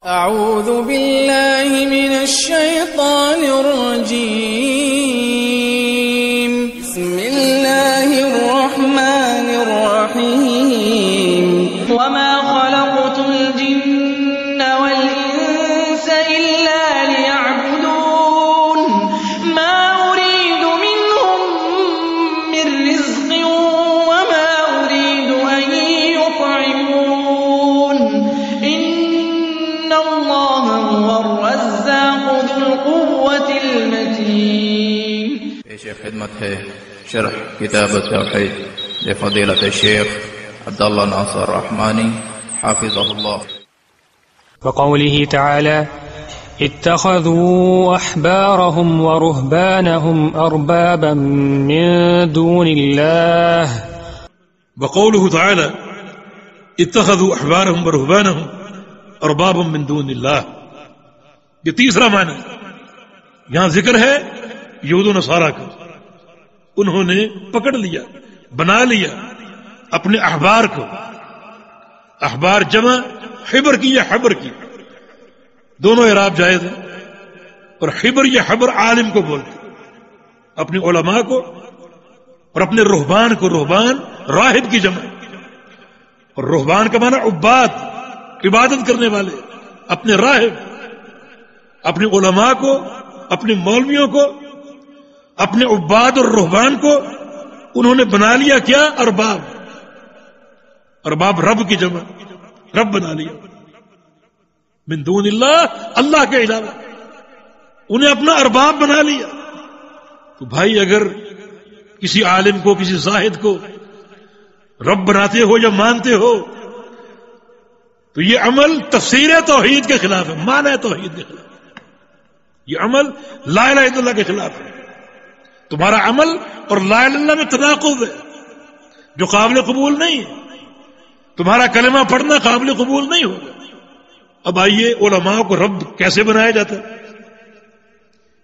أعوذ بالله من الشيطان الرجيم. بسم الله الرحمن الرحيم. وما خلقت الجن والإنس إلا ليعبدون ما أريد منهم من رزق وما أريد أن يطعمون إن الله هو الرزاق ذو القوة المتين. پیش خدمت ہے شرح کتاب التوحید لفضیلۃ الشیخ عبداللہ ناصر الرحمانی حافظہ اللہ. وقوله تعالى اتخذوا أحبارهم ورهبانهم أربابا من دون الله. وقوله تعالى اتخذوا أحبارهم ورهبانهم أربابا من دون الله. یہ تیسرا معنی یہاں ذکر ہے یہود و نصارہ کا. انہوں نے پکڑ لیا، بنا لیا اپنے احبار کو. احبار جمع حبر کی یا حبر کی، دونوں اعراب جائز ہیں. اور حبر یا حبر عالم کو بولتے، اپنے علماء کو، اور اپنے رہبان کو. رہبان راہب کی جمع، اور رہبان کا معنی عباد، عبادت کرنے والے. اپنے راہب، اپنے علماء کو، اپنے مولویوں کو، اپنے عباد اور رہبان کو انہوں نے بنا لیا کیا؟ ارباب. ارباب رب کی جمع، رب بنا لیا. من دون اللہ، اللہ کے علاوہ انہیں اپنا ارباب بنا لیا. تو بھائی اگر کسی عالم کو، کسی زاہد کو رب بناتے ہو یا مانتے ہو تو یہ عمل تفسیر توحید کے خلاف ہے، معنی توحید کے خلاف. یہ عمل لا الہ الا اللہ کے خلاف ہے. تمہارا عمل اور لا الہ الا اللہ میں تناقض ہے جو قابل قبول نہیں ہے. تمہارا کلمہ پڑھنا قابل قبول نہیں ہوگا. اب آئیے علماء کو رب کیسے بنایا جاتا ہے،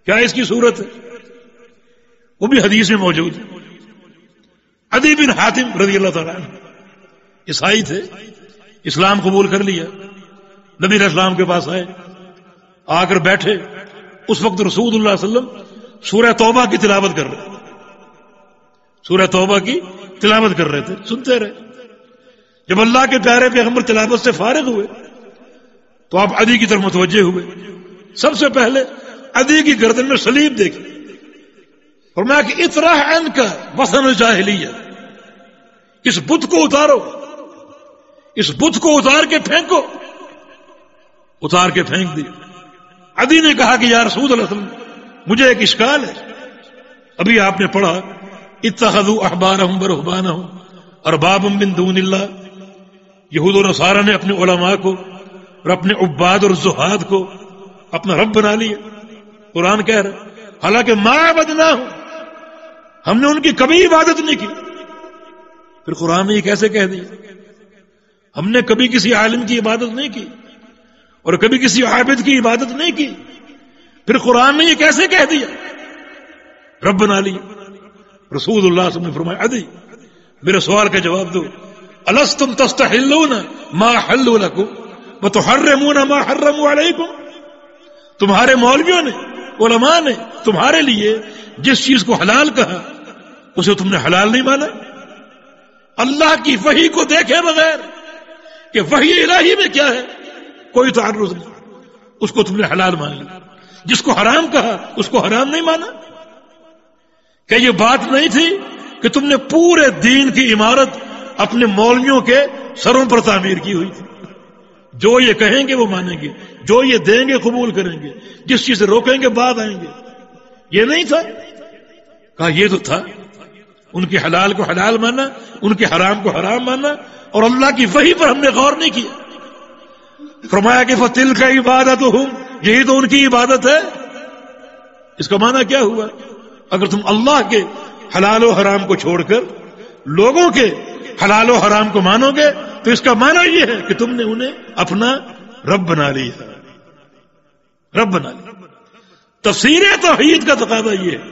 کیا اس کی صورت ہے؟ وہ بھی حدیث میں موجود ہے. عدی بن حاتم رضی اللہ تعالیٰ عنہ عیسائی تھے، اسلام قبول کر لیا. نبی علیہ السلام کے پاس آئے، آ کر بیٹھے. اس وقت رسول اللہ صلی اللہ علیہ وسلم سورہ توبہ کی تلاوت کر رہے تھے. سورہ توبہ کی تلاوت کر رہے تھے، سنتے رہے. جب اللہ کے پیارے پیغمبر تلاوت سے فارغ ہوئے تو آپ عدی کی طرف متوجہ ہوئے. سب سے پہلے عدی کی گردن میں صلیب دیکھی، فرمایا کہ اطرح عنک وثن الجاہلیہ، اس بت کو اتارو، اس بت کو اتار کے پھینکو. اتار کے پھینک دی. عدی نے کہا کہ یا رسول اللہ صلی اللہ علیہ وسلم مجھے ایک اشکال ہے. ابھی آپ نے پڑھا اتخذوا احبارهم ورهبانهم اربابا من دون اللہ. یہود و نصارہ نے اپنے علماء کو اور اپنے عباد اور زہاد کو اپنا رب بنا لیا. قرآن کہہ رہا حالانکہ ما عبدناہم، ہم نے ان کی کبھی عبادت نہیں کی. پھر قرآن نے یہ کیسے کہہ دیا؟ ہم نے کبھی کسی عالم کی عبادت نہیں کی اور کبھی کسی عابد کی عبادت نہیں کی. پھر قرآن نے یہ کیسے کہہ دیا؟ رب بنا لیا. رسول اللہ صلی اللہ علیہ وسلم نے فرمایا عدی میرے سوال کا جواب دو. الستم تستحلون ما حلوا لكم وتحرمون ما حرموا علیکم. تمہارے مولویوں نے، علماء نے تمہارے لیے جس چیز کو حلال کہا اسے تم نے حلال نہیں مانا. اللہ کی وحی کو دیکھے بغیر کہ وحی الہی میں کیا ہے کوئی تعرض نہیں، اس کو تم نے حلال مان لیا. جس کو حرام کہا اس کو حرام نہیں مانا. کہ یہ بات نہیں تھی کہ تم نے پورے دین کی عمارت اپنے مولویوں کے سروں پر تعمیر کی ہوئی تھی. جو یہ کہیں گے وہ مانیں گے، جو یہ دیں گے قبول کریں گے، جس چیز سے روکیں گے بعد آئیں گے. یہ نہیں تھا. کہا یہ تو تھا. ان کے حلال کو حلال مانا، ان کے حرام کو حرام مانا، اور اللہ کی وحی پر ہم نے غور نہیں کیا. فرمایا کہ فَتِلْكَ عِبَادَتُهُمْ، یہی تو ان کی عبادت ہے. اس کا معنی کیا ہوا؟ اگر تم اللہ کے حلال و حرام کو چھوڑ کر لوگوں کے حلال و حرام کو مانو گے تو اس کا معنی یہ ہے کہ تم نے انہیں اپنا رب بنا لیا. رب بنا لیا. تفسیر توحید کا تقاضا یہ ہے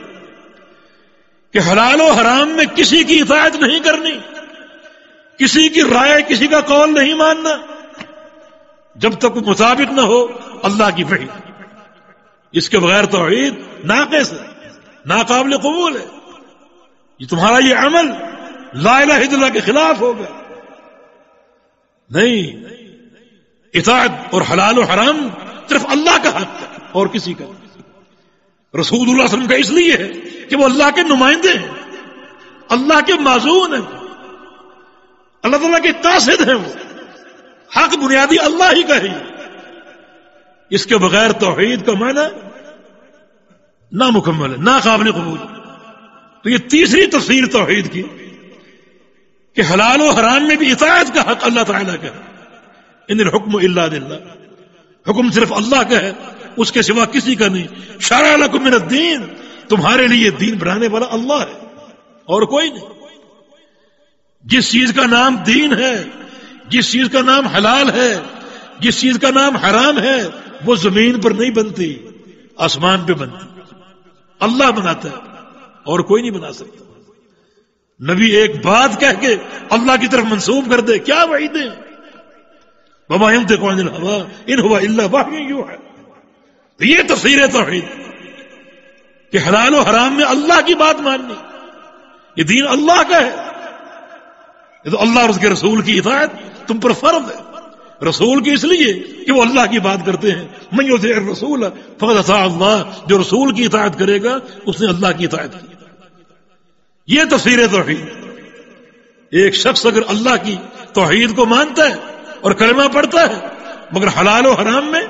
کہ حلال و حرام میں کسی کی اطاعت نہیں کرنی، کسی کی رائے، کسی کا قول نہیں ماننا. جب تک وہ مطابق نہ ہو اللہ کی وحی. اس کے بغیر توحید ناقص ہے، ناقابل قبول ہے. یہ تمہارا یہ عمل لا الہ الا اللہ کے خلاف ہوگا. نہیں، اطاعت اور حلال و حرام صرف اللہ کا حق ہے اور کسی کا. رسول اللہ صلی اللہ علیہ وسلم کا اس لیے ہے کہ وہ اللہ کے نمائندے ہیں، اللہ کے معزون ہیں، اللہ تعالیٰ کے قاصد ہیں. وہ حق بنیادی اللہ ہی کا ہے. اس کے بغیر توحید کا معنی نامکمل ہے، ناقابل قبول. تو یہ تیسری تفسیر توحید کی کہ حلال و حرام میں بھی اطاعت کا حق اللہ تعالیٰ کا ہے. ان الحکم الا للہ، حکم صرف اللہ کا ہے، اس کے سوا کسی کا نہیں. شرع لکم من الدین، تمہارے لیے دین بنانے والا اللہ ہے اور کوئی نہیں. جس چیز کا نام دین ہے، جس چیز کا نام حلال ہے، جس چیز کا نام حرام ہے، وہ زمین پر نہیں بنتی، آسمان پہ بنتی. اللہ بناتا ہے اور کوئی نہیں بنا سکتا. نبی ایک بات کہہ کے اللہ کی طرف منسوب کر دے، کیا وعیدیں. وما ينطق عن الهوى ان هو الا وحی یوحی. تو یہ تفسیر توحید کہ حلال و حرام میں اللہ کی بات ماننی، یہ دین اللہ کا ہے. یہ تو اللہ اور اس کے رسول کی اطاعت تم پر فرض ہے. رسول کی اس لیے کہ وہ اللہ کی بات کرتے ہیں. من یطیع الرسول فقد اطاع اللہ، جو رسول کی اطاعت کرے گا اس نے اللہ کی اطاعت کی. یہ تفسیر توحید. ایک شخص اگر اللہ کی توحید کو مانتا ہے اور کلمہ پڑھتا ہے مگر حلال و حرام میں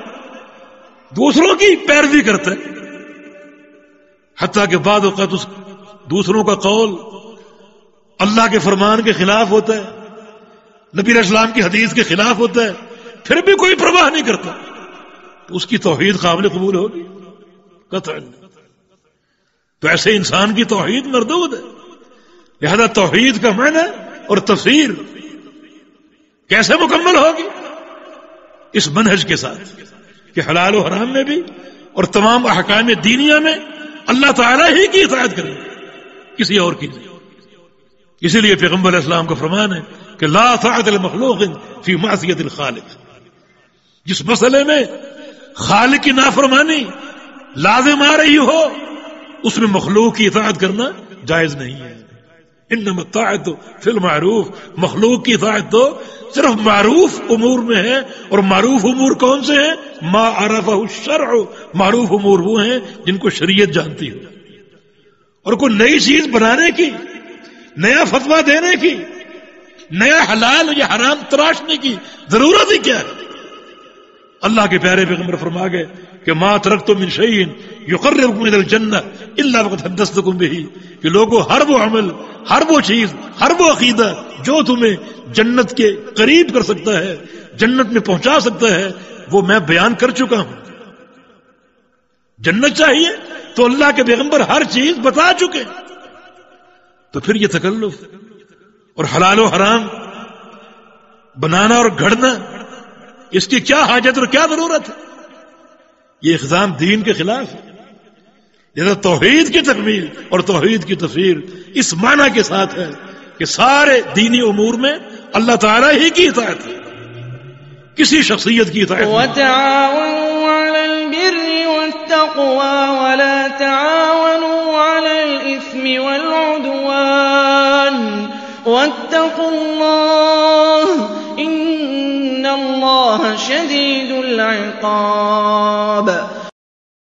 دوسروں کی پیروی کرتا ہے، حتیٰ کہ بعض اوقات اس دوسروں کا قول اللہ کے فرمان کے خلاف ہوتا ہے، نبی علیہ السلام کی حدیث کے خلاف ہوتا ہے، پھر بھی کوئی پرواہ نہیں کرتا، تو اس کی توحید قابل قبول ہوگی؟ قطعا. تو ایسے انسان کی توحید مردود ہے. لہذا توحید کا معنی اور تفسیر کیسے مکمل ہوگی؟ اس منہج کے ساتھ کہ حلال و حرام میں بھی اور تمام احکام دینیہ میں اللہ تعالیٰ ہی کی اطاعت کریں، کسی اور کی نہیں. اسی لیے پیغمبر علیہ السلام کا فرمان ہے کہ لا طاعت لمخلوق فی معصیت الخالق. جس مسئلے میں خالق کی نافرمانی لازم آ رہی ہو اس میں مخلوق کی اطاعت کرنا جائز نہیں ہے. انما الطاعت فی المعروف، مخلوق کی اطاعت تو صرف معروف امور میں ہے. اور معروف امور کون سے ہیں؟ ما عرفہ الشرع. معروف امور وہ ہیں جن کو شریعت جانتی ہو. اور کوئی نئی چیز بنانے کی، نیا فتویٰ دینے کی، نیا حلال یا حرام تراشنے کی ضرورت ہی کیا ہے؟ اللہ کے پیارے پیغمبر فرما گئے کہ ما ترکت من شیء یقربکم الی الجنہ الا وقد حدثتکم بہ، کہ لوگوں ہر وہ عمل، ہر وہ چیز، ہر وہ عقیدہ جو تمہیں جنت کے قریب کر سکتا ہے، جنت میں پہنچا سکتا ہے، وہ میں بیان کر چکا ہوں. جنت چاہیے تو اللہ کے پیغمبر ہر چیز بتا چکے. تو پھر یہ تکلف اور حلال و حرام بنانا اور گھڑنا، اس کی کیا حاجت اور کیا ضرورت ہے؟ یہ اقدام دین کے خلاف ہے. جیسا توحید کی تکمیل اور توحید کی تفسیر اس معنی کے ساتھ ہے کہ سارے دینی امور میں اللہ تعالیٰ ہی کی اطاعت ہے، کسی شخصیت کی اطاعت نہیں. وَتَعَاوَنُوا عَلَى الْبِرِّ وَالتَّقْوَى وَلَا تَعَاوَنُوا عَلَى الْإِثْمِ وَالْعُدْوَانِ وَاتَّقُوا اللَّهَ إِنَّ اللَّهَ شَدِيدُ الْعِقَابِ.